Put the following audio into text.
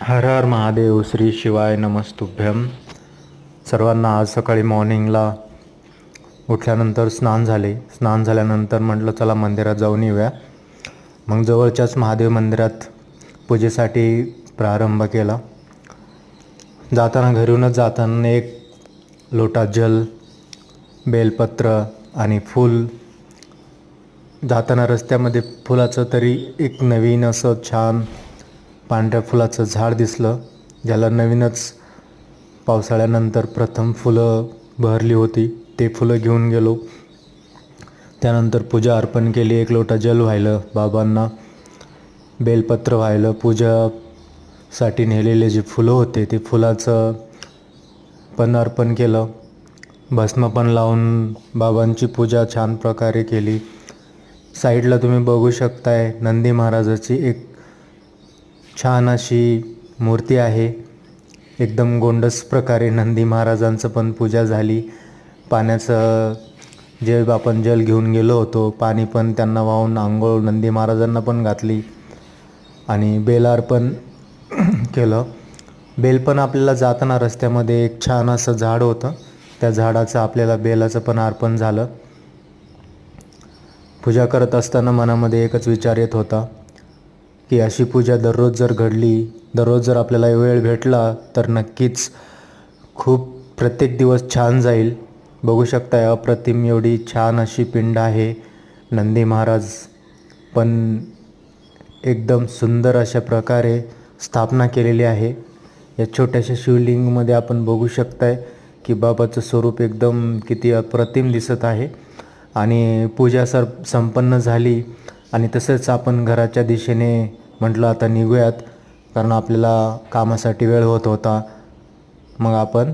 हर हर महादेव. श्री शिवाय नमस्तुभ्यम. सर्वांना आज सकाळी मॉर्निंगला उठल्यानंतर स्नान झाल्यानंतर म्हटलं चला मंदिरात जाऊन येऊया. मग जवळच्याच महादेव मंदिरात पूजेसाठी प्रारंभ केला. घरूनच जाताना एक लोटा जल, बेलपत्र आणि फूल, जाताना रस्त्यामध्ये फुलाचं तरी एक नवीन असं छान पांढऱ्या फुलाचं झाड दिसलं, ज्याला नवीनच पावसाळ्यानंतर प्रथम फुलं बहरली होती. ते फुलं घेऊन गेलो. त्यानंतर पूजा अर्पण केली. एक लोटा जल वाहिलं बाबांना, बेलपत्र वाहिलं, पूजासाठी नेलेले जे फुलं होते ते फुलाचं पण अर्पण केलं. भस्म पण लावून बाबांची पूजा छान प्रकारे केली. साईडला तुम्ही बघू शकताय नंदी महाराजाची एक छान अशी मूर्ती आहे. एकदम गोंडस प्रकारे नंदी महाराजांचं पण पूजा झाली. पाण्याचं जे आपण जल घेऊन गेलो होतो, पाणी पण त्यांना वाहून आंघोळ नंदी महाराजांना पण घातली आणि बेल अर्पण केलं. बेल पण आपल्याला जाताना रस्त्यामध्ये एक छान असं झाड होतं, त्या झाडाचं आपल्याला बेलाचं पण अर्पण झालं. पूजा करत असताना मनामध्ये एकच विचार येत होता की अशी पूजा दररोज जर घडली, दररोज जर आपल्याला वेळ भेटला तर नक्कीच खूप प्रत्येक दिवस छान जाईल. बघू शकताय अप्रतिम एवढी छान अशी पिंड आहे. नंदी महाराज पण एकदम सुंदर अशा प्रकारे स्थापना केलेली आहे. या छोट्याशा शिवलिंगमध्ये आपण बघू शकताय की बाबाचं स्वरूप एकदम किती अप्रतिम दिसत आहे. आणि पूजा संपन्न झाली आणि तसंच आपण घराच्या दिशेने म्हटलं आता निघूयात, कारण आपल्याला कामासाठी वेळ होत होता. मग आपण